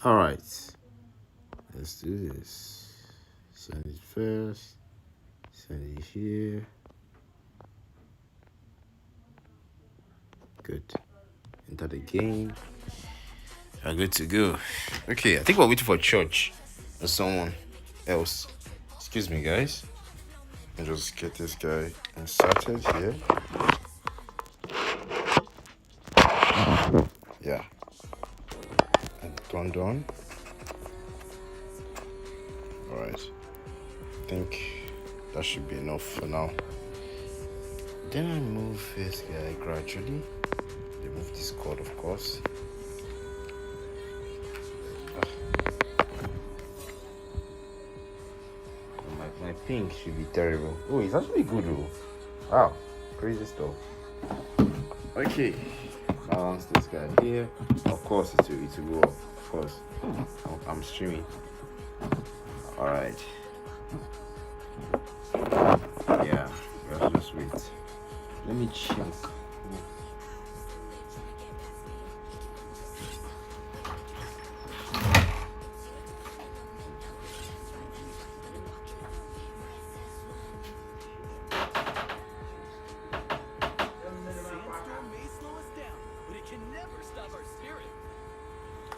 All right, let's do this. Send it first. Send it here. Good. Enter the game. We're good to go. Okay, I think we're waiting for church or someone else. Excuse me, guys. I'll just get this guy inserted here. Yeah. And done. Alright. I think that should be enough for now. Then I move this guy gradually. Remove this cord, of course. My ping should be terrible. Oh, it's actually good though. Wow, crazy stuff. Okay, balance this guy here. Of course, it will go up. Of course, I'm streaming. All right. Yeah, let's just wait. Let me check.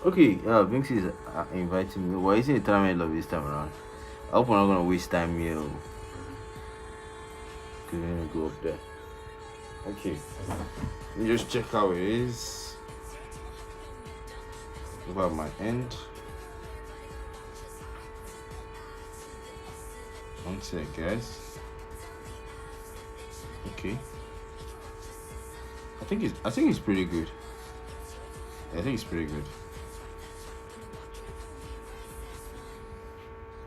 Okay, Vinx is inviting me. Why is it a time I love this time around? I hope we're not gonna waste time here. Cause we're gonna go up there. Okay, let me just check how it is. About my end. One sec, guys. Okay. I think it's pretty good. I think it's pretty good.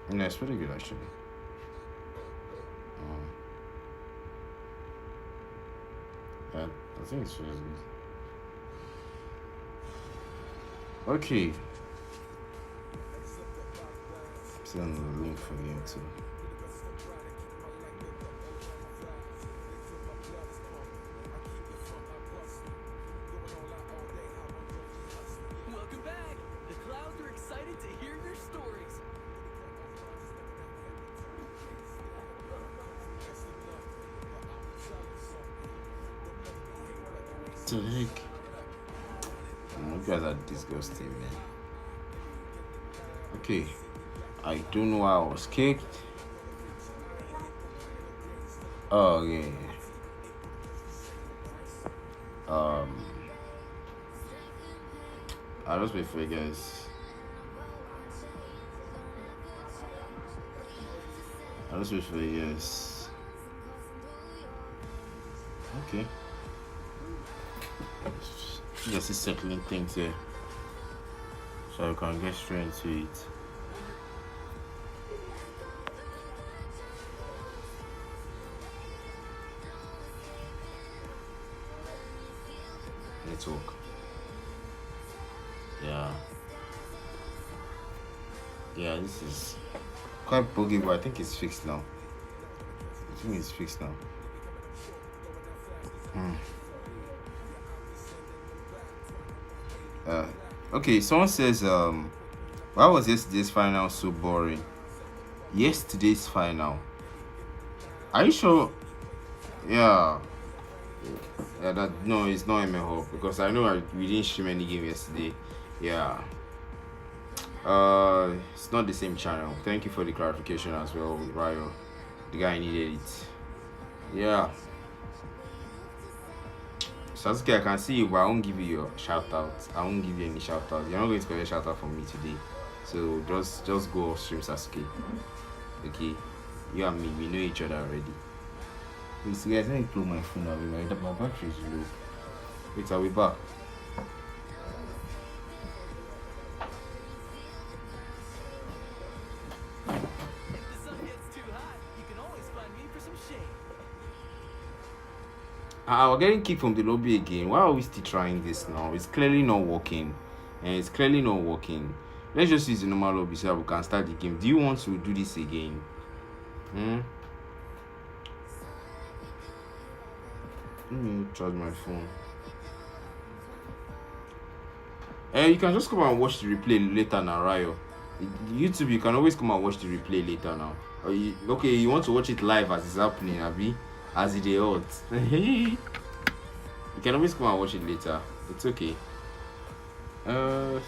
Yeah, it's pretty good actually. Yeah, I think it's really good. Okay. Send the link for you too. Welcome back. The clouds are excited to hear your stories. To heck. You guys are disgusting, man. Okay. I don't know why I was kicked. Oh yeah. I'll just wait for you guys. I'll just wait for you guys. Okay. Just settling things here. So I can get straight into it. Network. Yeah, this is quite buggy, but I think it's fixed now. I think it's fixed now. Okay, someone says, why was yesterday's final so boring? Yesterday's final. Are you sure? Yeah. That no, it's not Mhpl because I know we didn't stream any game yesterday. Yeah. It's not the same channel. Thank you for the clarification as well, Ryo. The guy needed it. Yeah. Sasuke, I can see you, but I won't give you your shout out. I won't give you any shout out. You're not going to get a shout out from me today. So just go off stream, Sasuke. Okay. You and me, we know each other already. Wait, so guys, let me plug my phone away. My battery is low. Wait, I'll be back. We're getting kicked from the lobby again. Why are we still trying this now? It's clearly not working. Let's just use the normal lobby so that we can start the game. Do you want to do this again? Let me charge my phone. You can just come and watch the replay later now, Ryo. YouTube, you can always come and watch the replay later now. Okay, you want to watch it live as it's happening, Abi? As it is hot. You can always come and watch it later. It's okay. Let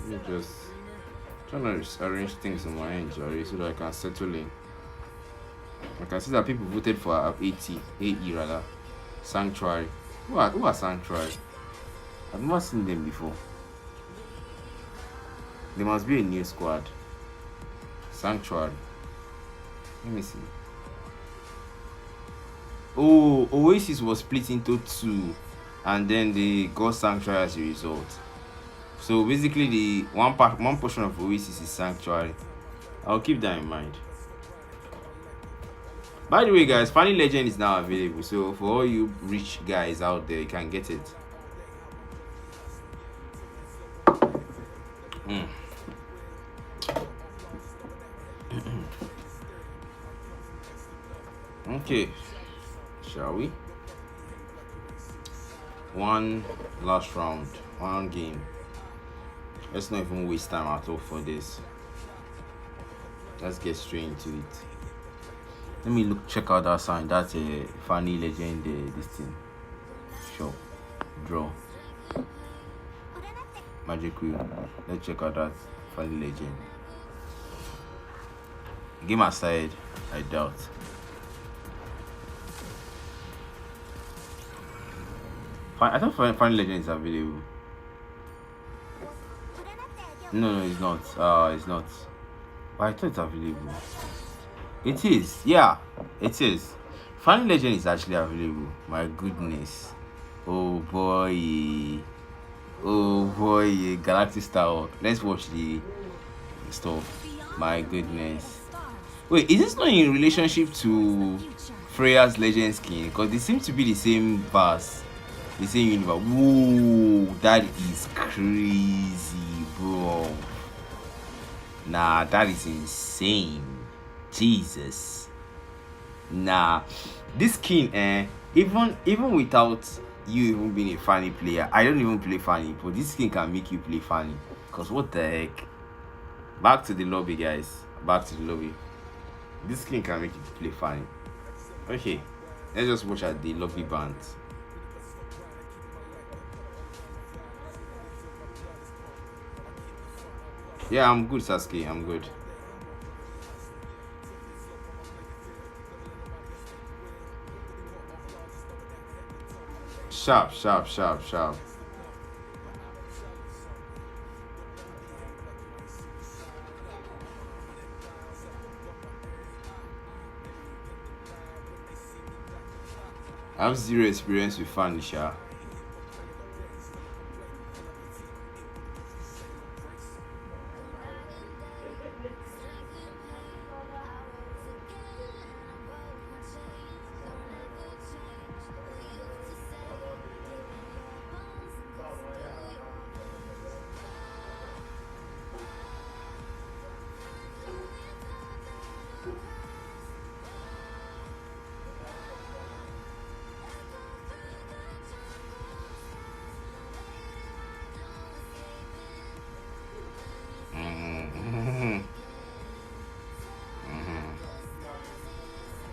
me just trying to arrange things on my end, Jerry, so that I can settle in. I can see that people voted for AE rather. Sanctuary. Who are Sanctuary? I've never seen them before. There must be a new squad. Sanctuary. Let me see. Oh, Oasis was split into 2, and then they got Sanctuary as a result. So basically, the one portion of Oasis is Sanctuary. I'll keep that in mind. By the way, guys, Funny Legend is now available. So for all you rich guys out there, you can get it. Okay, shall we? One last round, one game. Let's not even waste time at all for this. Let's get straight into it. Let me check out that sign. That's a Funny Legend. This thing. Sure. Draw. Magic Wheel. Let's check out that Funny Legend. Game aside, I doubt. I thought Funny Legend is available. No, it's not. It's not. But I thought it's available. It is. Yeah, it is. Funny Legend is actually available. My goodness. Oh boy. Oh boy. Galactic Star. Let's watch the stuff. My goodness. Wait, is this not in relationship to Freya's Legend skin? Because they seem to be the same verse. The same universe. Whoa, that is crazy, bro. Nah, that is insane. Jesus. Nah, this skin, even without you even being a Funny player, I don't even play Funny, but this skin can make you play Funny. Cause what the heck? Back to the lobby, guys. Back to the lobby. This skin can make you play Funny. Okay, let's just watch at the lobby bands. Yeah, I'm good, Sasuke. I'm good. Sharp. I have zero experience with Funny, Sha.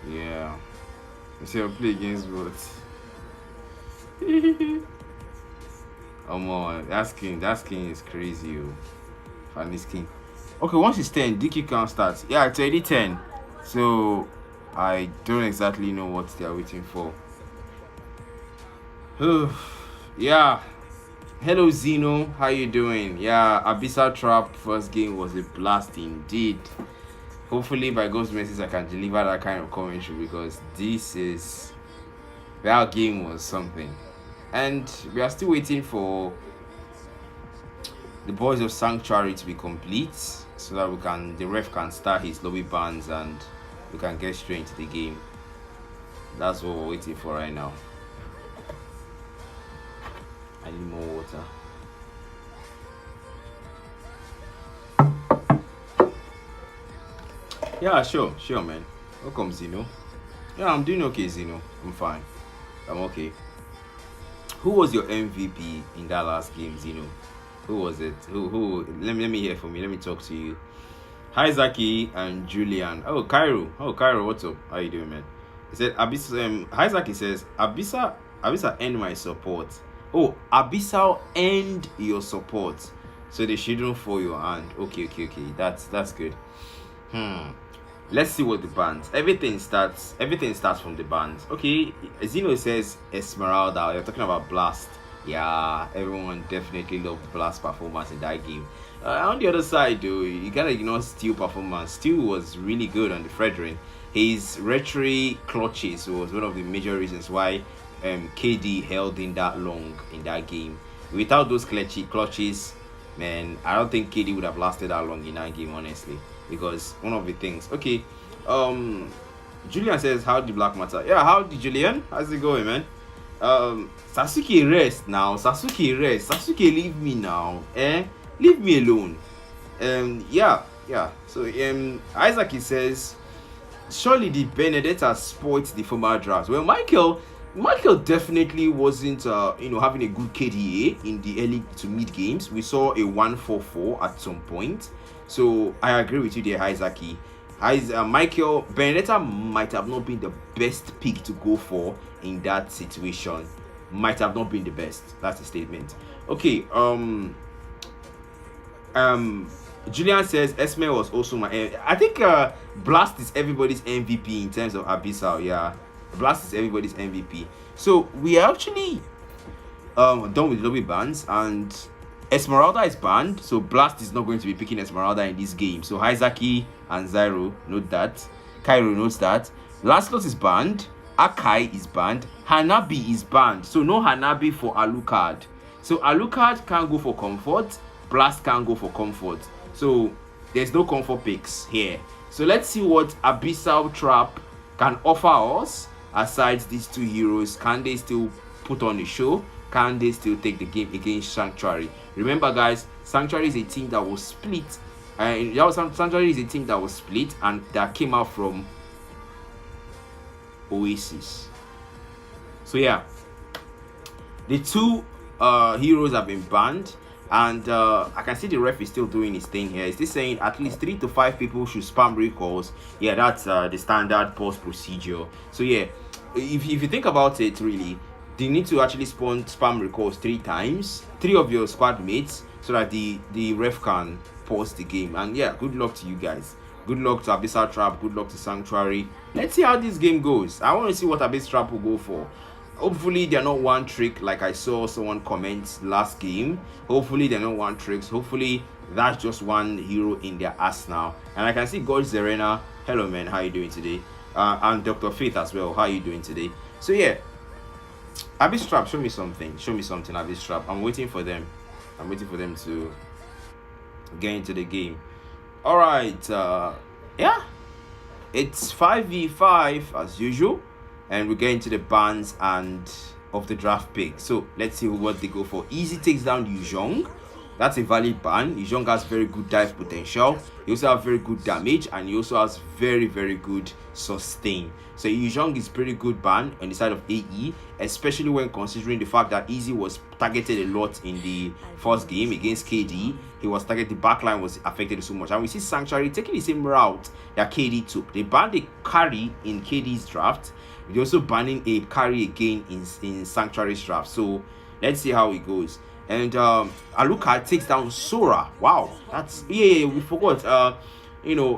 Yeah. You see, I play against both. Oh, that skin is crazy, yo. Funny skin. Okay, once it's 10, DQ count starts. Yeah, it's already 10. So I don't exactly know what they're waiting for. Yeah. Hello Zeno, how you doing? Yeah, Abyssal Trap first game was a blast indeed. Hopefully by God's mercy I can deliver that kind of commentary, because that game was something. And we are still waiting for the boys of Sanctuary to be complete, so that the ref can start his lobby bans and we can get straight into the game. That's what we're waiting for right now. I need more water. Yeah, sure, man. Welcome, Zeno. Yeah, I'm doing okay, Zeno. I'm fine. I'm okay. Who was your MVP in that last game, Zeno? Who was it? Who? Let me hear from you. Let me talk to you. Hi Zaki and Julian. Oh Cairo, what's up? How you doing, man? He said Abyssal. Hi Zaki says Abyssal end my support. Oh, Abyssal end your support. So they shouldn't fall your hand. Okay. That's good. Let's see what the bands. Everything starts from the bands. Okay, Zeno says Esmeralda. You're talking about Blast. Yeah, everyone definitely loved Blast performance in that game. On the other side, though, you gotta ignore Steel performance. Steel was really good on the Fredrin. His retry clutches was one of the major reasons why KD held in that long in that game. Without those clutches, man, I don't think KD would have lasted that long in that game, honestly. Because one of the things. Okay, Julian says, how did Blakk matter? Yeah, how did Julian? How's it going, man? Sasuke rest now. Sasuke leave me now. Leave me alone. Yeah. So Isaac, he says, surely the Benedetta spoiled the former draft. Well, Michael definitely wasn't having a good KDA in the early to mid games. We saw a 1-4-4 at some point. So I agree with you there, Isaac. Michael Benedetta might have not been the best pick to go for in that situation. Might have not been the best. That's a statement. Okay. Julian says Esme was also my. I think Blast is everybody's MVP in terms of Abyssal. Yeah, Blast is everybody's MVP. So we are actually done with lobby bans, and Esmeralda is banned, so Blast is not going to be picking Esmeralda in this game. So Izaki and Zyro note that. Cairo notes that. Lancelot is banned. Akai is banned. Hanabi is banned. So no Hanabi for Alucard. So Alucard can't go for comfort. Blast can't go for comfort. So there's no comfort picks here. So let's see what Abyssal Trap can offer us aside these two heroes. Can they still put on a show? Can they still take the game against Sanctuary? Remember, guys, Sanctuary is a team that was split. Sanctuary is a team that was split and that came out from Oasis. So yeah, the two heroes have been banned, and I can see the ref is still doing his thing here. Is this saying at least 3 to 5 people should spam recalls? Yeah, that's the standard post procedure. So yeah, if you think about it, really, they need to actually spam recalls 3 times, 3 of your squad mates, so that the ref can pause the game. And yeah, good luck to you guys. Good luck to Abyssal Trap. Good luck to Sanctuary. Let's see how this game goes. I want to see what Abyssal Trap will go for. Hopefully they're not one trick like I saw someone comment last game. Hopefully they're not one tricks. Hopefully that's just one hero in their arsenal. And I can see God Zerena. Hello man, how you doing today? And Dr. Faith as well. How you doing today? So yeah, Abyssal Trap, show me something, Abyssal Trap. I'm waiting for them to get into the game. All right, yeah, it's 5v5 as usual, and we're getting to the bans and of the draft pick. So let's see what they go for. Easy takes down Yuzhong. That's a valid ban. Yuzhong has very good dive potential. He also has very good damage, and he also has very, very good sustain. So Yuzhong is pretty good ban on the side of AE, especially when considering the fact that Easy was targeted a lot in the first game against KD. He was targeted, the backline was affected so much. And we see Sanctuary taking the same route that KD took. They banned a carry in KD's draft. They're also banning a carry again in Sanctuary's draft. So let's see how it goes. And Alucard takes down Sora. Wow, that's we forgot.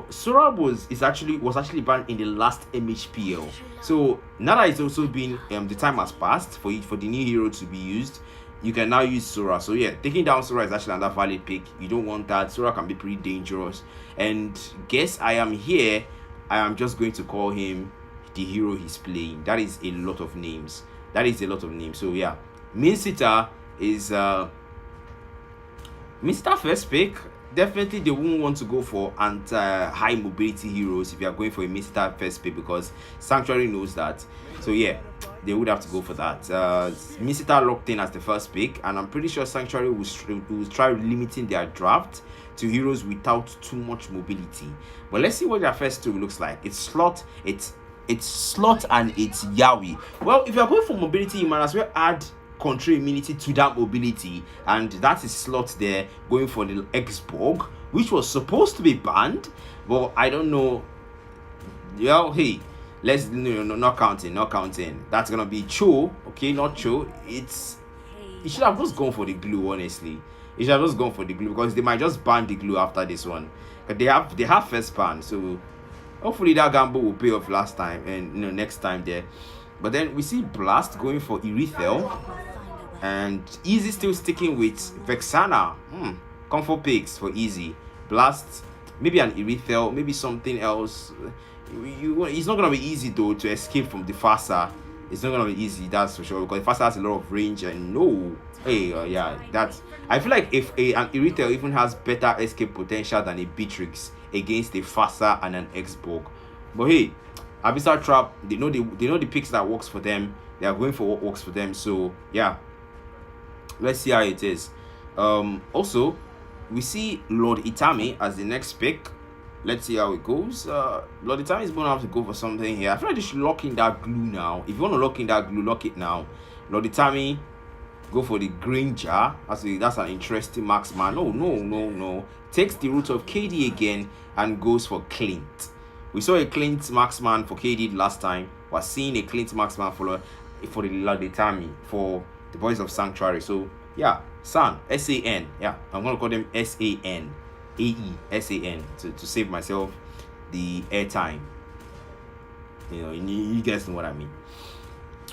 Sora was actually banned in the last Mhpl. So now that it's also been the time has passed for the new hero to be used, you can now use Sora. So yeah, taking down Sora is actually another valid pick. You don't want that. Sora can be pretty dangerous. And guess I am here. I am just going to call him the hero he's playing. That is a lot of names. So yeah, Minsita is Mr. First pick. Definitely they won't want to go for high mobility heroes if you are going for a Mr. First pick, because Sanctuary knows that. So yeah, they would have to go for that. Mr. locked in as the first pick, and I'm pretty sure Sanctuary will try limiting their draft to heroes without too much mobility. But let's see what their first two looks like. It's Slot and it's Yawi. Well, if you're going for mobility, you might as well add control immunity to that mobility, and that is slot there going for the Xborg, which was supposed to be banned, but I don't know. Well, hey, let's not counting. That's gonna be Cho, okay, not Cho. It should have just gone for the glue, honestly. It should have just gone for the glue, because they might just ban the glue after this one. But they have first ban, so hopefully that gamble will pay off last time and next time there. But then we see Blast going for Irithel, and Easy still sticking with Vexana. Comfort picks for Easy. Blast, maybe an Irithel, maybe something else. It's not gonna be easy though to escape from the Fasa. It's not gonna be easy, that's for sure, because the Fasa has a lot of range, and yeah, that's. I feel like if an Irithel even has better escape potential than a Beatrix against a Fasa and an Xborg. But hey, Abyssal Trap, they know the picks that works for them. They are going for what works for them. So yeah, let's see how it is. Also, we see Lord Itami as the next pick. Let's see how it goes. Lord Itami is going to have to go for something here. I feel like they should lock in that glue now. If you want to lock in that glue, lock it now. Lord Itami, go for the Granger. That's an interesting marksman. No. Takes the route of KD again and goes for Clint. We saw a Clint marksman for KD last time. We're seeing a Clint marksman for the Lord Itami, for the Boys of Sanctuary. So yeah, San, S-A-N. Yeah, I'm going to call them S-A-N. A-E-S-A-N to save myself the airtime. You guys know what I mean.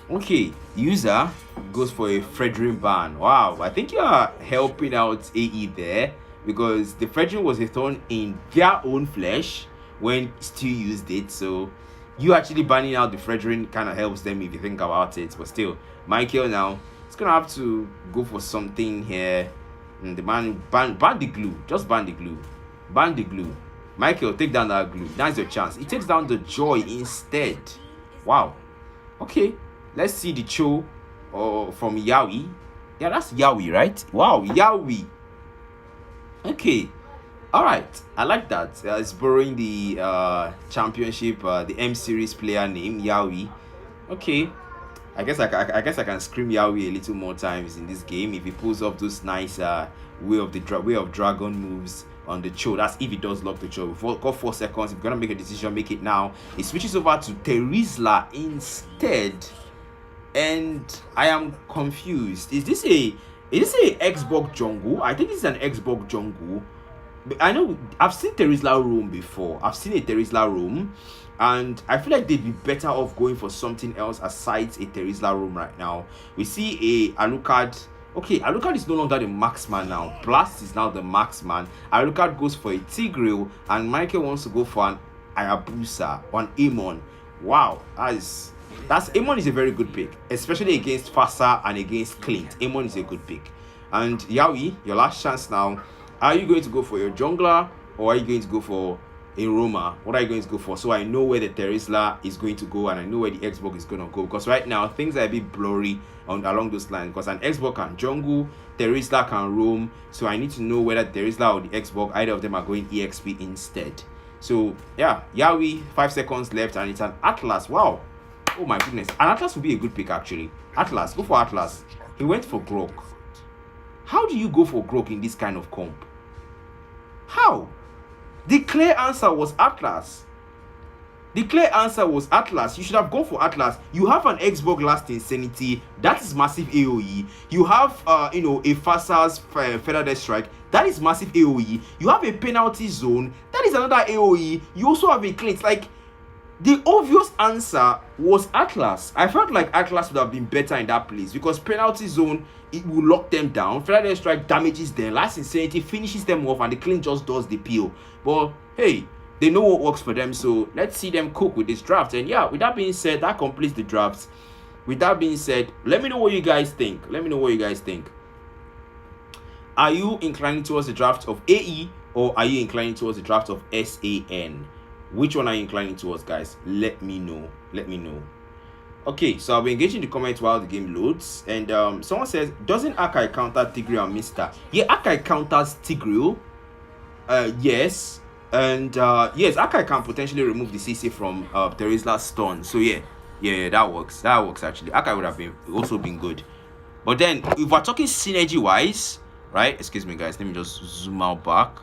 Okay, user goes for a Fredrin ban. Wow, I think you are helping out AE there, because the Fredrin was a thorn in their own flesh when Stu used it. So you actually banning out the Fredrin kind of helps them if you think about it. But still, Mhpl now is gonna have to go for something here. The man ban the glue. Just ban the glue. Ban the glue. Mhpl, take down that glue. That's your chance. He takes down the Joy instead. Wow. Okay. Let's see the Cho from Yaoi. Yeah, that's Yaoi, right? Wow, Yaoi. Okay. Alright. I like that. It's borrowing the championship, the M series player name, Yaoi. Okay. I guess I can scream Yaoi a little more times in this game if he pulls up those nice way of dragon moves on the Cho. That's if he does lock the Cho. We've got 4 seconds. If you're gonna make a decision, make it now. He switches over to Terizla instead, and I am confused. Is this a Xborg jungle? I think this is an Xborg jungle. I know I've seen Terizla roam before. I've seen a Terizla roam, and I feel like they'd be better off going for something else aside a Terizla room right now. We see a Alucard. Okay, Alucard is no longer the marksman now. Blast is now the marksman. Alucard goes for a Tigreal, and Mhpl wants to go for an Ayabusa, or an Amon. Wow, Amon is a very good pick, especially against Fasa and against Clint. Amon is a good pick. And Yaoi, your last chance now. Are you going to go for your jungler, or are you going to go for a Roma? What are you going to go for? So I know where the Terizla is going to go, and I know where the Xborg is going to go, because right now things are a bit blurry along those lines, because an Xborg can jungle, Terizla can roam, so I need to know whether Terizla or the Xborg, either of them, are going EXP instead. So yeah, Yaoi, 5 seconds left, and it's an Atlas. Wow, oh my goodness, an Atlas would be a good pick actually. Atlas, go for Atlas. He went for Grok. How do you go for Grok in this kind of comp? How? The clear answer was Atlas. The clear answer was Atlas. You should have gone for Atlas. You have an Xborg Last Insanity. That is massive AoE. You have, a Fasa's Feather Death Strike. That is massive AoE. You have a Penalty Zone. That is another AoE. You also have a Clint. Like, the obvious answer was Atlas. I felt like Atlas would have been better in that place, because Penalty Zone, it will lock them down. Feather Death Strike damages them. Last Insanity finishes them off, and the Clint just does the peel. But hey, they know what works for them, so let's see them cook with this draft. And yeah, with that being said, that completes the draft. With that being said, let me know what you guys think. Are you inclining towards the draft of AE, or are you inclining towards the draft of SAN? Which one are you inclining towards, guys? Let me know. Okay, so I'll be engaging the comments while the game loads. And someone says, doesn't Akai counter Tigreal and Mister? Yeah, Akai counters Tigreal. Yes. And yes, Akai can potentially remove the CC from Terizla's stun. So yeah, that works. That works actually. Akai would have also been good. But then, if we're talking synergy-wise, right? Excuse me, guys. Let me just zoom out back.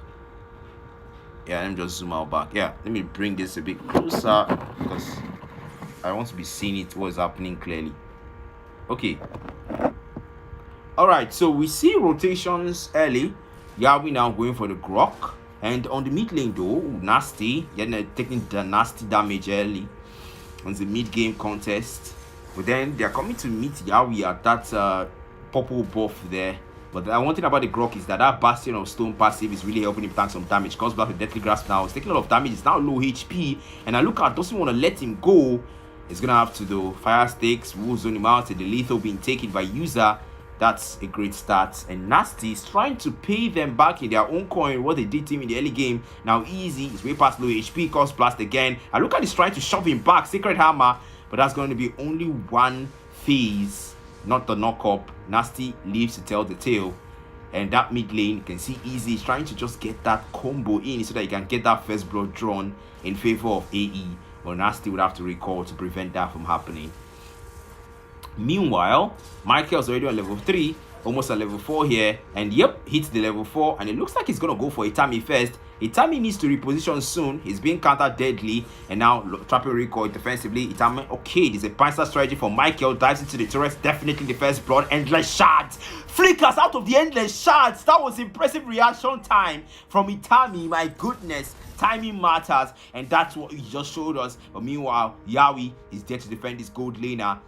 Yeah, let me just zoom out back. Yeah, let me bring this a bit closer because I want to be seeing it, what's happening clearly. Okay. Alright, so we see rotations early. Yawi now going for the Grok. And on the mid lane though, Nasty, taking the nasty damage early on the mid-game contest. But then they're coming to meet Yawi at that purple buff there. But one thing about the Grok is that Bastion of Stone passive is really helping him tank some damage. Comes back with Deathly Grasp now. He's taking a lot of damage. He's now low HP. And Alucard doesn't want to let him go. He's going to have to do Fire Stakes, Wool Zone him out, and the lethal being taken by User. That's a great start. And Nasty is trying to pay them back in their own coin what they did to him in the early game. Now Easy is way past low HP, cause blast again. Alucard is trying to shove him back, Sacred Hammer, but that's going to be only one phase, not the knock-up. Nasty leaves to tell the tale. And that mid lane, you can see Easy is trying to just get that combo in so that he can get that first blood drawn in favor of AE. But Nasty would have to recall to prevent that from happening. Meanwhile, Mhpl's already on level 3, almost at level 4 here, and yep, hits the level 4, and it looks like he's gonna go for Itami first. Itami needs to reposition soon. He's being countered deadly, and now trapping recoil defensively. Itami, okay, there's a Panzer strategy for Mhpl, dives into the turret, definitely the first blood. Endless shards, flickers out of the endless shards. That was impressive reaction time from Itami. My goodness, timing matters, and that's what he just showed us. But meanwhile, Yawi is there to defend his gold laner,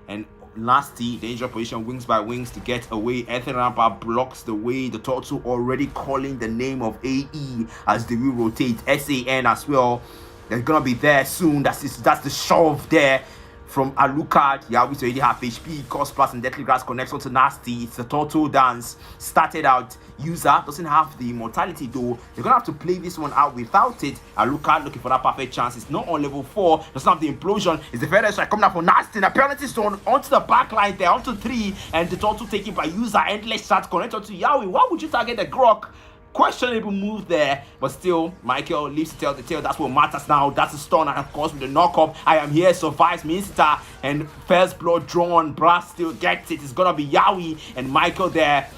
and Nasty, danger position, wings by wings to get away. Ethan Rampa blocks the way. The turtle already calling the name of AE as they will rotate. SAN as well. They're gonna be there soon. That's the shove there from Alucard. Yawi's already half HP. Cost plus and Deathly Grass connection to Nasty. It's the turtle dance. Started out. User doesn't have the immortality though. They're gonna have to play this one out without it. Alucard looking for that perfect chance. It's not on level 4. Doesn't have the implosion. It's the Feather Strike coming out for Nasty. The penalty stone onto the back line there, onto 3, and the turtle taken by User. Endless shot connected to Yawi. Why would you target the Grok? Questionable move there, but still, Mhpl leaves to tell the tale. That's what matters now. That's a stun, and of course, with the knock-up, I am here, survives Minster, and first blood drawn. Blast still gets it. It's gonna be Yawi and Mhpl there,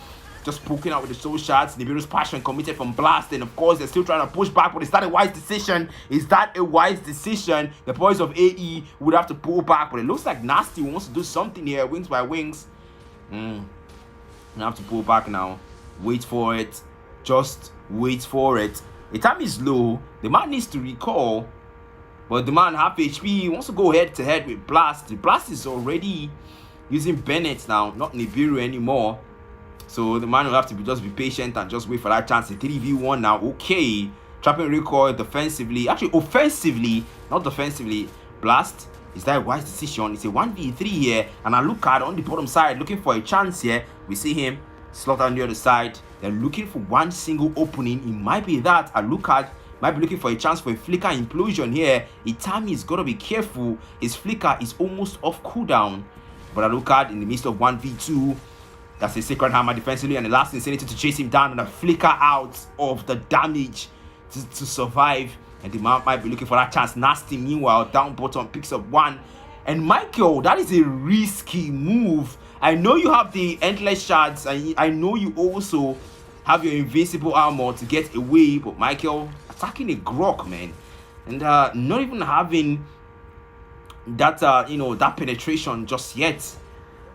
just poking out with the soul shots. Nibiru's passion committed from Blast, and of course, they're still trying to push back, but is that a wise decision? Is that a wise decision? The boys of AE would have to pull back, but it looks like Nasty wants to do something here, wings by wings. We have to pull back now. Wait for it. Just wait for it. The time is low. The man needs to recall, but the man half HP. He wants to go head to head with Blast. The Blast is already using Bennett now, not Nibiru anymore. So the man will have to just be patient and just wait for that chance. The 3v1 now. Okay, trapping recoil defensively, actually offensively, not defensively. Blast, is that a wise decision? It's a 1v3 here, and Alucard on the bottom side looking for a chance here. We see him slot on the other side. They're looking for one single opening. It might be that Alucard might be looking for a chance for a flicker implosion here. Itami is gonna be careful. His flicker is almost off cooldown, but Alucard in the midst of 1v2. That's a Sacred Hammer defensively, and the last Insanity to chase him down and a flicker out of the damage to survive. And the man might be looking for that chance. Nasty, meanwhile, down bottom picks up 1. And Mhpl, that is a risky move. I know you have the endless shards, and I know you also have your invincible armor to get away, but Mhpl attacking a Grok, man, and not even having that that penetration just yet.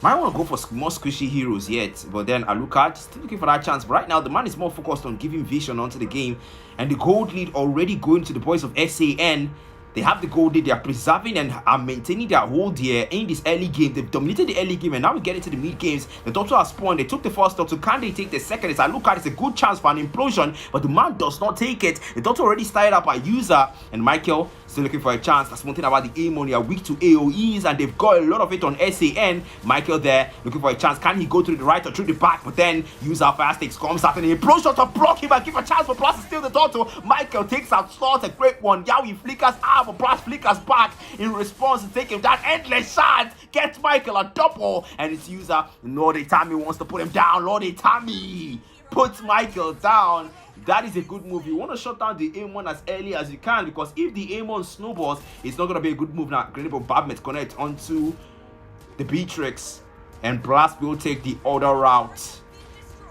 Might want to go for more squishy heroes yet, but then Alucard still looking for that chance. But right now, the man is more focused on giving vision onto the game, and the gold lead already going to the boys of SAN. They have the gold lead. They are preserving and are maintaining their hold here in this early game. They've dominated the early game, and now we get into the mid games. The Doctor has spawned. They took the first stop, so can they take the second? It's Alucard. It's a good chance for an implosion, but the man does not take it. The Doctor already started up a User, and Mhpl still looking for a chance. That's one thing about the Amon. They are weak to AoEs, and they've got a lot of it on SAN. Mhpl there looking for a chance. Can he go through the right or through the back? But then User Fire Stakes comes out, and the implosion to block him and give a chance for Blast to steal the Doctor. Mhpl takes out Slot, a great one. Yawi flickers out, but Blast flickers back in response to taking that endless shot. Gets Mhpl a double, and it's User. Lord Itami wants to put him down. Lord Itami puts Mhpl down. That is a good move. You want to shut down the Amon as early as you can, because if the Amon snowballs, it's not going to be a good move now. Grenade Bombardment connect onto the Beatrix. and Blast will take the other route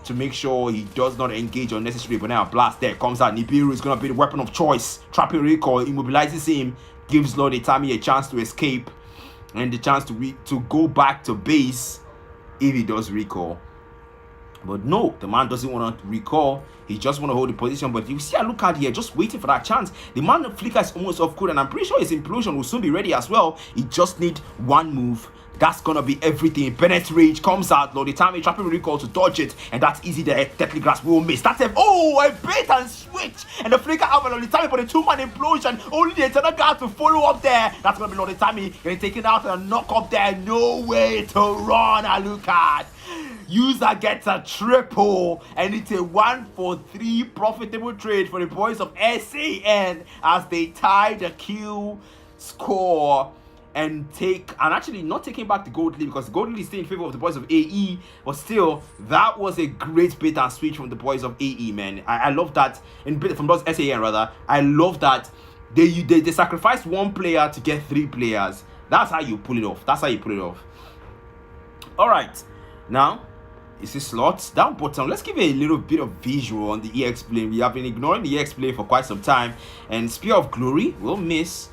to make sure he does not engage unnecessarily. But now Blast there comes out. Mhpl is going to be the weapon of choice. Trapping recall, immobilizes him, gives Lord Itami a chance to escape and the chance to go back to base if he does recall. But no, the man doesn't want to recall. He just want to hold the position. But you see, I look at here, just waiting for that chance. The man Flicker is almost off cooldown, and I'm pretty sure his implosion will soon be ready as well. He just need one move. That's gonna be everything. Bennett's Rage comes out. Lord Itami trapping recall to dodge it, and that's easy there. Deathly Grasp will miss. That's a bait and switch. And the Flicker out Lord Itami for the 2-man implosion. Only the eternal guard to follow up there. That's gonna be Lord Itami getting taken out and a knock up there. No way to run, Alucard. User gets a triple, and it's a 1-for-3 profitable trade for the boys of SAN as they tie the Q score and actually not taking back the gold lead, because the gold lead is still in favor of the boys of AE. But still, that was a great bait and switch from the boys of AE, man. I love that. From those SAN rather, I love that they sacrificed one player to get 3 players. That's how you pull it off. All right, now. Is this slots down bottom? Let's give a little bit of visual on the EX plane. We have been ignoring the EX plane for quite some time, and Spear of Glory will miss.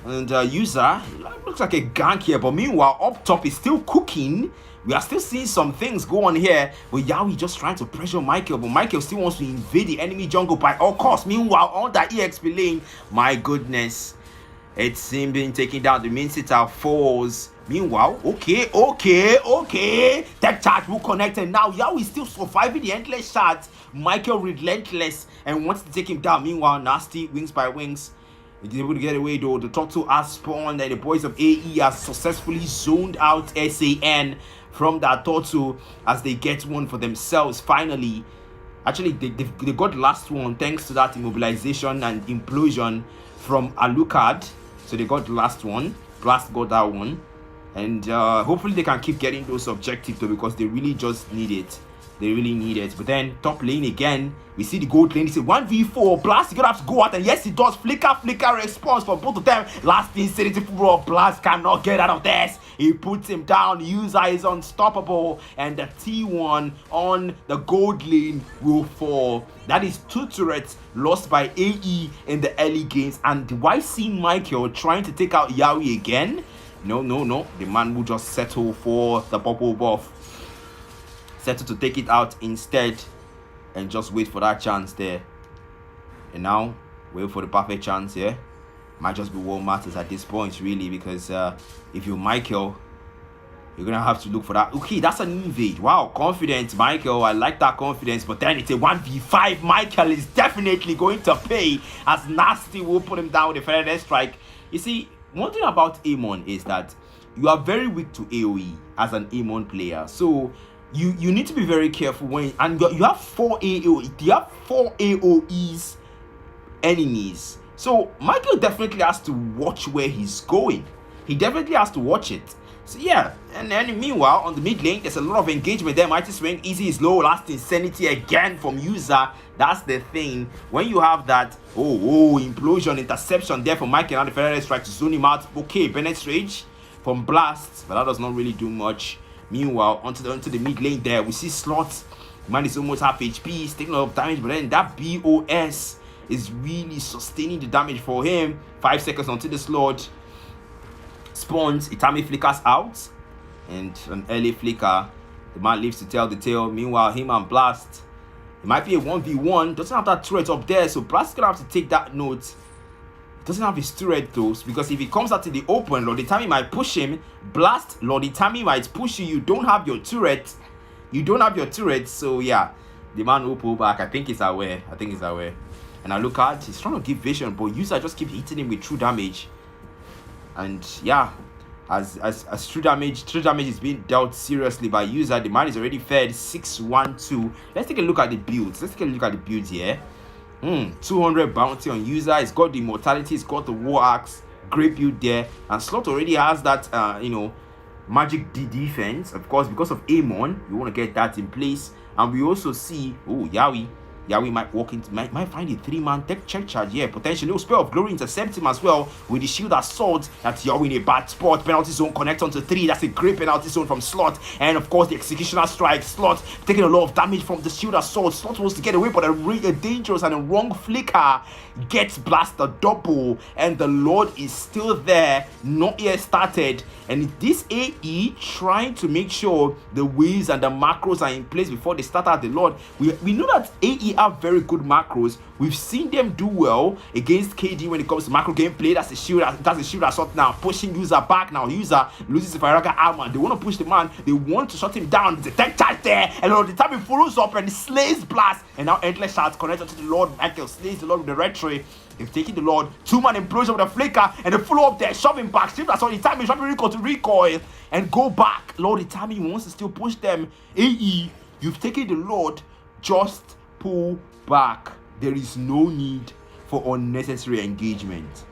And user looks like a gank here, but meanwhile up top is still cooking. We are still seeing some things go on here. But Yawi just trying to pressure Mhpl, but Mhpl still wants to invade the enemy jungle by all costs. Meanwhile on that EXP lane, my goodness, it's him being taken down. The main sitter falls. Meanwhile, okay. Tech charge will connect, and now Yawi is still surviving the endless shots. Mhpl relentless and wants to take him down. Meanwhile, Nasty wings by wings. He's able to get away though. The top 2 are spawned, and the boys of AE have successfully zoned out SAN from that Tortu as they get one for themselves finally. Actually, they got the last one thanks to that immobilization and implosion from Alucard. So they got the last one. Blast got that one. And hopefully they can keep getting those objectives though, because they really just need it. But then top lane again, we see the gold lane. It's a 1v4. Blast is gonna have to go out, and yes, it does. Flicker response for both of them. Last insanity football. Blast cannot get out of this. He puts him down. User is unstoppable, and the T1 on the gold lane will fall. That is 2 turrets lost by AE in the early games. And do I see Mhpl trying to take out Yawi again? No. The man will just settle for the bubble buff. Settle to take it out instead and just wait for that chance there. And now, wait for the perfect chance here. Might just be what matters at this point, really, because if you're Mhpl, you're going to have to look for that. Okay, that's an invade. Wow, confident Mhpl. I like that confidence. But then it's a 1v5. Mhpl is definitely going to pay, as Nasty will put him down with a feather strike. You see, one thing about Amon is that you are very weak to AoE as an Amon player. So you need to be very careful when, and you have 4 AoE. You have 4 AoEs enemies. So Mhpl definitely has to watch where he's going. He definitely has to watch it. So yeah, and then meanwhile on the mid lane, there's a lot of engagement there. Mighty Swing, easy is low, last insanity again from user. That's the thing. When you have that, implosion, interception there from Mhpl, and the Ferrer strike to zone him out. Okay, Bennett's Rage from Blast, but that does not really do much. Meanwhile, onto the mid lane there, we see Slot. Man is almost half HP, he's taking a lot of damage, but then that BOS is really sustaining the damage for him. 5 seconds until the Slot spawns. Itami flickers out, and an early flicker. The man lives to tell the tale. Meanwhile, him and Blast, it might be a 1v1. Doesn't have that turret up there, so Blast is gonna have to take that note. Doesn't have his turret though, because if he comes out in the open, Lord Itami might push him. Blast, Lord Itami might push you. You don't have your turret. So yeah, the man will pull back. I think he's aware. And I look at, he's trying to give vision, but user just keep hitting him with true damage. And yeah, as true damage is being dealt seriously by user, the man is already fed 612. Let's take a look at the builds. Here. 200 bounty on user. It's got the immortality, it's got the war axe. Great build there. And Slot already has that magic defense. Of course, because of Amon, you want to get that in place. And we also see Yawi Yeah, we might might find a 3-man check charge here. Potentially, Spell of Glory intercept him as well with the shield assault. That's Yahweh in a bad spot. Penalty zone connect onto 3. That's a great penalty zone from Slot. And of course, the executioner strike. Slot taking a lot of damage from the shield assault. Slot wants to get away, but a dangerous and a wrong flicker gets blasted double. And the Lord is still there, not yet started. And this AE trying to make sure the waves and the macros are in place before they start out the Lord. We know that AE have very good macros. We've seen them do well against KD when it comes to macro gameplay. That's a shield assault now. Pushing user back now. User loses the Firaga armor. They want to push the man. They want to shut him down. There's a tech charge there. And the time he follows up and slays Blast. And now Endless Shots connected to the Lord. Mhpl slays the Lord with the red tray. They've taken the Lord. 2-man implosion with a flicker. And they follow up there. Shove him back. Shield assault. The time he's dropping recoil to recoil. And go back. Lord, the time he wants to still push them. AE, you've taken the Lord. Just pull back. There is no need for unnecessary engagement.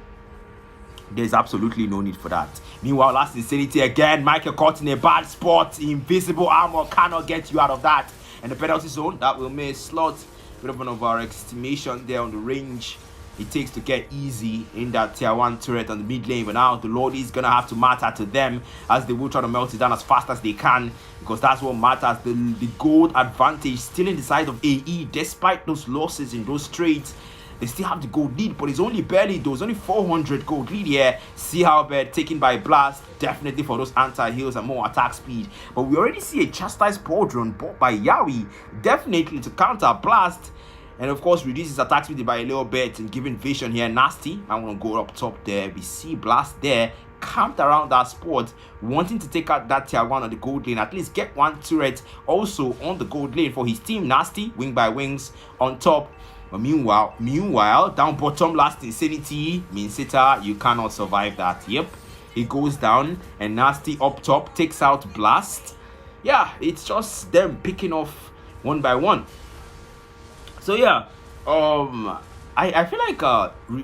There's absolutely no need for that. Meanwhile, last insanity again. Mhpl caught in a bad spot. Invisible armor cannot get you out of that. And the penalty zone that will miss. Slot. Bit of one of our estimation there on the range it takes to get easy in that tier 1 turret on the mid lane. But now the Lord is gonna have to matter to them as they will try to melt it down as fast as they can, because that's what matters. The gold advantage still in the side of AE, despite those losses in those trades. They still have the gold lead, but it's only barely though. It's only 400 gold lead here. See how bad taken by Blast, definitely for those anti-heals and more attack speed. But we already see a chastised Pauldron bought by Yawi, definitely to counter Blast. And of course, reduces attack speed by a little bit and giving vision here. Nasty. I want to go up top there. We see Blast there, camped around that spot, wanting to take out that tier 1 on the gold lane. At least get one turret also on the gold lane for his team. Nasty, wing by wings on top. But meanwhile, down bottom, last insanity. Minsita, you cannot survive that. Yep. He goes down and Nasty up top takes out Blast. Yeah, it's just them picking off one by one. So yeah, I feel like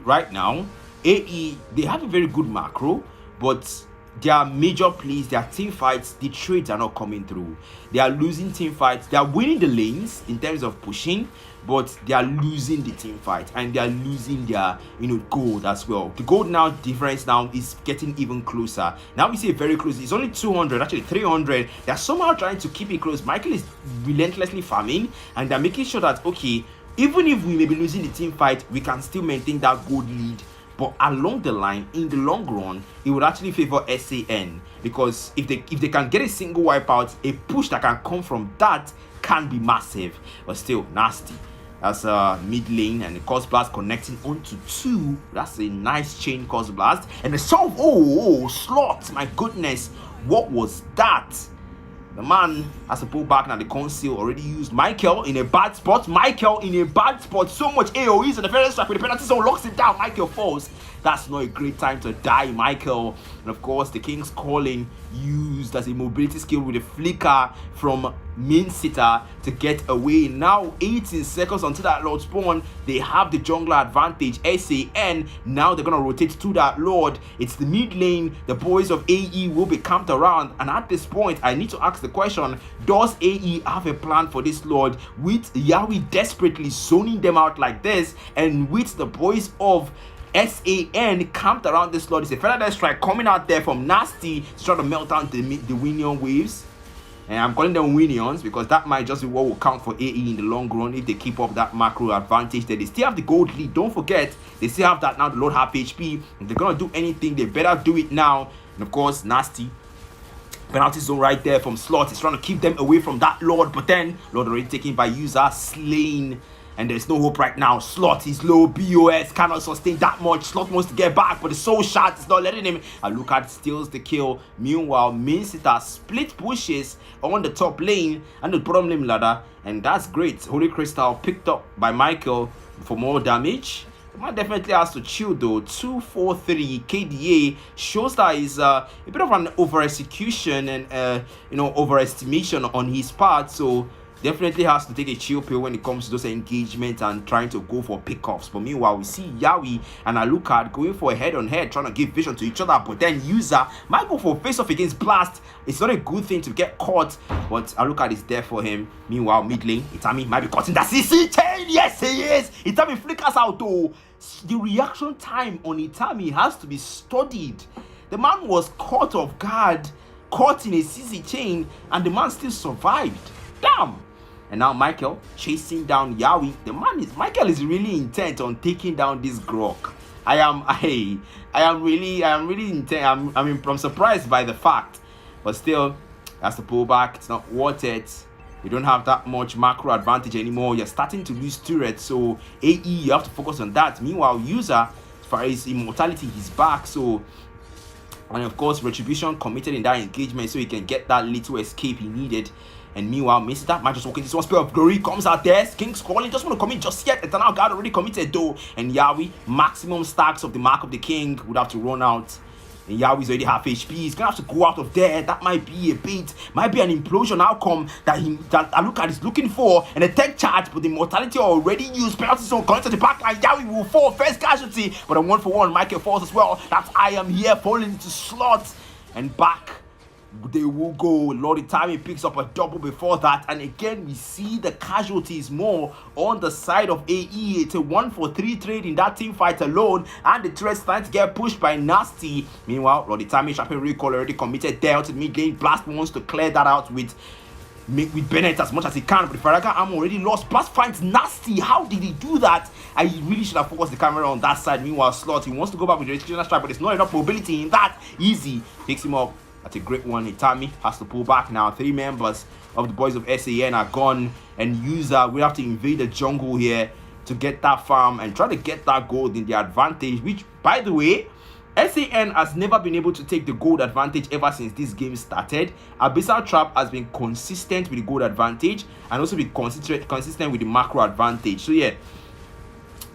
right now AE, they have a very good macro, but their major plays, their team fights, the trades are not coming through. They are losing team fights. They are winning the lanes in terms of pushing, but they are losing the team fight and they are losing their gold as well. The gold now difference now is getting even closer. Now we see it very close. It's only 200, actually 300. They're somehow trying to keep it close. Mhpl is relentlessly farming and they're making sure that, okay, even if we may be losing the team fight, we can still maintain that gold lead. But along the line, in the long run, it would actually favor SAN, because if they can get a single wipeout, a push that can come from that can be massive. But still, Nasty. That's mid lane and the Cause Blast connecting onto 2. That's a nice chain Cause Blast. And the solve, Slot, my goodness, what was that? The man has to pull back now. The conceal already used. Mhpl in a bad spot. Mhpl in a bad spot. So much AoEs and the first strike with the penalty zone locks it down. Mhpl falls. That's not a great time to die, Mhpl. And of course, the King's Calling used as a mobility skill with a flicker from Minsita to get away. Now 18 seconds until that Lord spawn. They have the jungler advantage. SAN, now they're gonna rotate to that Lord. It's the mid lane. The boys of AE will be camped around, and at this point I need to ask the question, does AE have a plan for this Lord, with Yawi desperately zoning them out like this, and with the boys of SAN camped around this Lord? It's a feather strike coming out there from Nasty to try to melt down the Winion waves. And I'm calling them Winions because that might just be what will count for AE in the long run if they keep up that macro advantage. They still have the gold lead. Don't forget, they still have that now. The Lord half HP. If they're gonna do anything, they better do it now. And of course, Nasty. Penalty zone right there from Slot. He's trying to keep them away from that Lord, but then Lord already taken by user, slain. And there's no hope right now. Slot is low. BOS cannot sustain that much. Slot wants to get back, but the soul shot is not letting him. Alucard steals the kill. Meanwhile, Minsita split pushes on the top lane and the bottom lane ladder. And that's great. Holy Crystal picked up by Mhpl for more damage. The man definitely has to chill though. 243 KDA shows that is a bit of an over execution and overestimation on his part. So definitely has to take a chill pill when it comes to those engagements and trying to go for pickoffs. But meanwhile, we see Yawi and Alucard going for a head-on-head, trying to give vision to each other. But then User might go for face-off against Blast. It's not a good thing to get caught, but Alucard is there for him. Meanwhile, mid lane, Itami might be cutting the CC chain. Yes, he is. Itami flickers out though. The reaction time on Itami has to be studied. The man was caught off guard, caught in a CC chain, and the man still survived. Damn. And now Mhpl chasing down Yawi. Mhpl is really intent on taking down this Grok. I am really intent. I'm surprised by the fact, but still, that's the pullback. It's not worth it. You don't have that much macro advantage anymore. You're starting to lose turrets, so AE, you have to focus on that. Meanwhile, User, as far as immortality, he's back. So, and of course, Retribution committed in that engagement, so he can get that little escape he needed. And meanwhile, Mr. might just walk into this one. Spell of Glory comes out there. King's calling, just want to commit just yet. Eternal Guard already committed though. And Yawi, maximum stacks of the Mark of the King, would have to run out. And Yawi's already half HP. He's gonna have to go out of there. That might be a bait, might be an implosion outcome that Alucard is looking for. And a tech charge, but the mortality already used. Penalty zone connected to the back line. Yawi will fall first casualty, but a 1-for-1 Mhpl falls as well. That's I am here falling into slots and back. They will go. Lord Itami picks up a double before that, and again we see the casualties more on the side of AE. It's a 1-for-3 trade in that team fight alone, and the turret's trying to get pushed by Nasty. Meanwhile, Lord Itami sharply recall already committed there to mid lane. Blast wants to clear that out with Bennett as much as he can, but Faraga arm already lost. Blast finds Nasty. How did he do that? I really should have focused the camera on that side. Meanwhile, Slot, he wants to go back with the executioner strike, but there's not enough mobility in that. Easy picks him up. That's a great one. Itami has to pull back now. 3 members of the boys of SAN are gone, and User will have to invade the jungle here to get that farm and try to get that gold in the advantage, which, by the way, SAN has never been able to take the gold advantage ever since this game started. Abyssal Trap has been consistent with the gold advantage and also be consistent with the macro advantage. So yeah,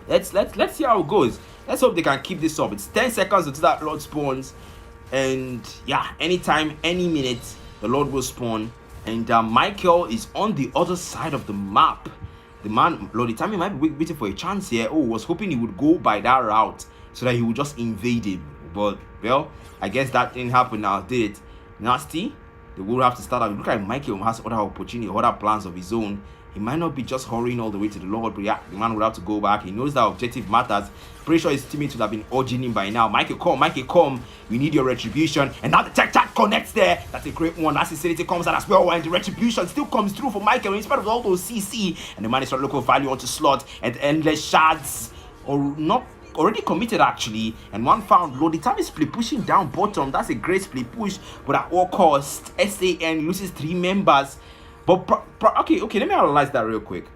let's see how it goes. Let's hope they can keep this up. It's 10 seconds until that Lord spawns. And yeah, anytime, any minute, the Lord will spawn. And Mhpl is on the other side of the map. The man, Lord Itami, might be waiting for a chance here. Oh, was hoping he would go by that route so that he would just invade him. But, well, I guess that didn't happen now, did it? Nasty, they will have to start out. Look at Mhpl has other opportunity, other plans of his own. He might not be just hurrying all the way to the Lord, but yeah, the man would have to go back. He knows that objective matters. Pretty sure his teammates would have been urging him by now. Mhpl, come. We need your retribution. And now the tech chat connects there. That's a great one. That sincerity comes out as well. And the retribution still comes through for Mhpl in spite of all those CC. And the man is trying to look for value onto Slot. And endless shards. Or not already committed actually. And one found. Lord Itami split pushing down bottom. That's a great split push. But at all cost, SAN loses 3 members. But okay, let me analyze that real quick.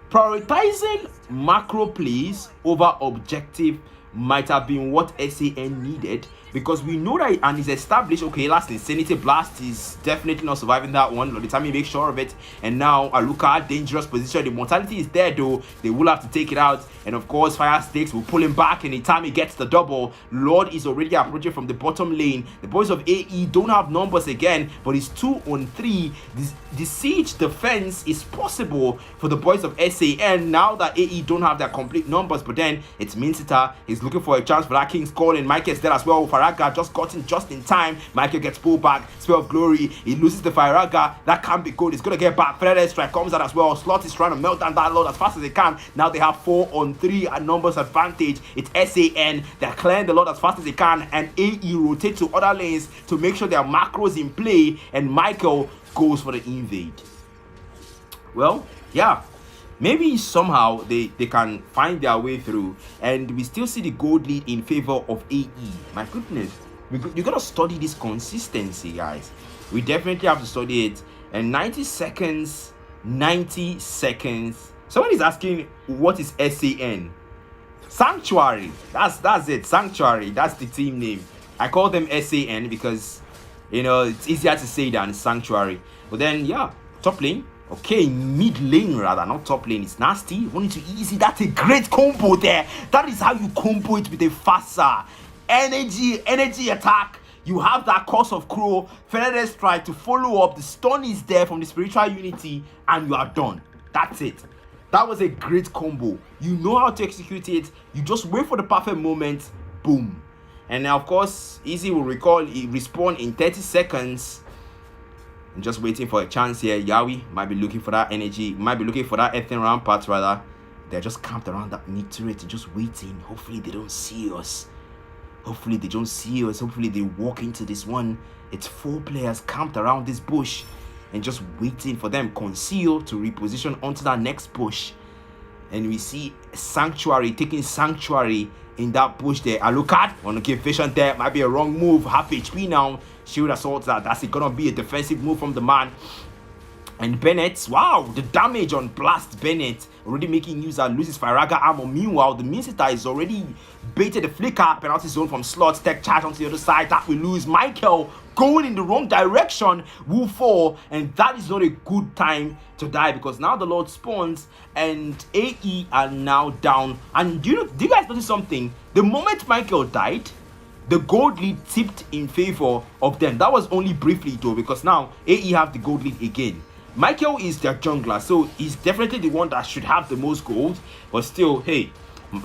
Prioritizing macro plays over objective might have been what SAN needed, because we know that, and it's established, okay, last Insanity Blast is definitely not surviving that one. Lord Itami make sure of it. And now Alucard, dangerous position. The mortality is there though. They will have to take it out. And of course, Fire Stakes will pull him back, and Itami gets the double. Lord is already approaching from the bottom lane. The boys of AE don't have numbers again, but it's 2-on-3. The siege defense is possible for the boys of SAN now that AE don't have their complete numbers. But then it's Minsita. He's looking for a chance for that King's Call, and Mike is there as well. Faraga just got in just in time. Mhpl gets pulled back. Spell of Glory. He loses the Faraga. That can't be good. He's gonna get back. Frederick Strike comes out as well. Slot is trying to melt down that Lord as fast as they can. Now they have 4-on-3 at numbers advantage. It's SAN. They're clearing the Lord as fast as they can, and AE rotate to other lanes to make sure their macros in play, and Mhpl goes for the invade. Well, yeah, maybe somehow they can find their way through, and we still see the gold lead in favor of AE. My goodness, you gotta study this consistency, guys. We definitely have to study it. And 90 seconds. Somebody's asking, what is SAN? Sanctuary. That's it. Sanctuary. That's the team name. I call them SAN because, you know, it's easier to say than Sanctuary. But then, yeah, top lane. Okay, mid lane rather, not top lane. It's Nasty. Running too easy. That's a great combo there. That is how you combo it with a faster energy attack. You have that Curse of Crow, Feather's Strike to follow up. The stun is there from the Spiritual Unity, and you are done. That's it. That was a great combo. You know how to execute it. You just wait for the perfect moment. Boom. And now, of course, Easy will respawn in 30 seconds. I'm just waiting for a chance here. Yawi might be looking for that energy. Might be looking for that Earthen Rampart, rather. They're just camped around that mid turret and just waiting. Hopefully, they don't see us. Hopefully, they don't see us. Hopefully, they walk into this one. It's 4 players camped around this bush and just waiting for them conceal to reposition onto that next bush. And we see Sanctuary taking Sanctuary in that bush there. Alucard want to give vision there. Might be a wrong move. Half HP now. Shield assault. That's it. Gonna be a defensive move from the man. And Bennett, wow, the damage on Blast Bennett already making use of loses Firaga armor. Meanwhile, the Minsita is already baited the flicker penalty zone from slots. Tech charge onto the other side. That we lose. Mhpl going in the wrong direction will fall, and that is not a good time to die because now the Lord spawns and AE are now down. And do you guys notice something? The moment Mhpl died, the gold lead tipped in favor of them. That was only briefly though, because now AE have the gold lead again. Mhpl is their jungler, so he's definitely the one that should have the most gold. But still, hey,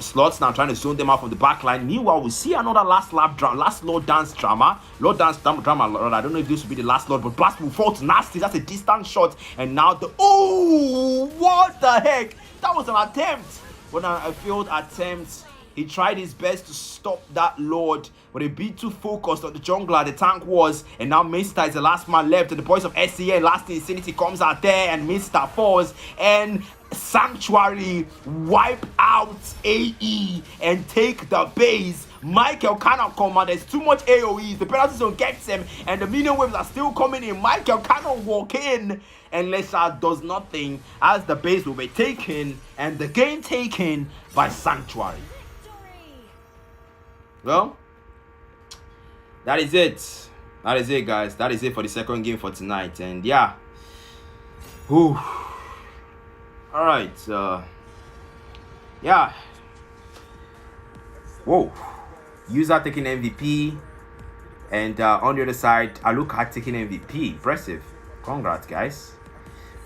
Slots now trying to zone them out from the back line. Meanwhile, we see another last Lord Dance drama. Lord Dance drama. I don't know if this will be the last Lord, but Blast will fall to Nasty. That's a distant shot. And now the... Oh, what the heck? That was an attempt. But a failed attempt. He tried his best to stop that Lord, but a bit too focused on the jungler the tank was. And now Mr. is the last man left. And the boys of SCA Last Insanity comes out there, and Mr. falls. And Sanctuary wipe out AE and take the base. Mhpl cannot come out. There's too much AoEs. The penalty zone gets him, and the minion waves are still coming in. Mhpl cannot walk in, and Lesha does nothing as the base will be taken and the game taken by Sanctuary. Well, that is it. That is it, guys. That is it for the second game for tonight. And yeah. Whew. Alright. Yeah. Whoa. User taking MVP. And on the other side, Alucard taking MVP. Impressive. Congrats, guys.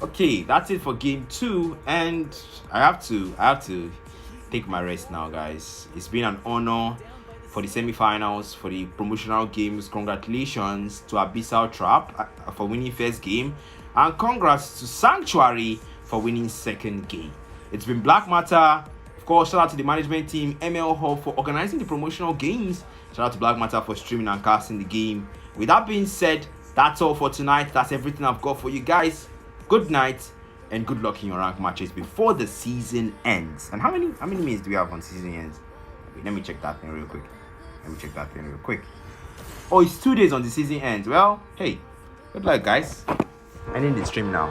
Okay, that's it for game 2. And I have to take my rest now, guys. It's been an honor for the semi-finals, for the promotional games. Congratulations to Abyssal Trap for winning first game, and congrats to Sanctuary for winning second game. It's been Black Matter. Of course, shout out to the management team, Mhpl, for organizing the promotional games. Shout out to Black Matter for streaming and casting the game. With that being said, that's all for tonight. That's everything I've got for you guys. Good night and good luck in your rank matches before the season ends. And how many minutes do we have on season ends? Wait, let me check that thing real quick. Oh, it's 2 days on the season ends. Well, hey, good luck, guys. I need the stream now.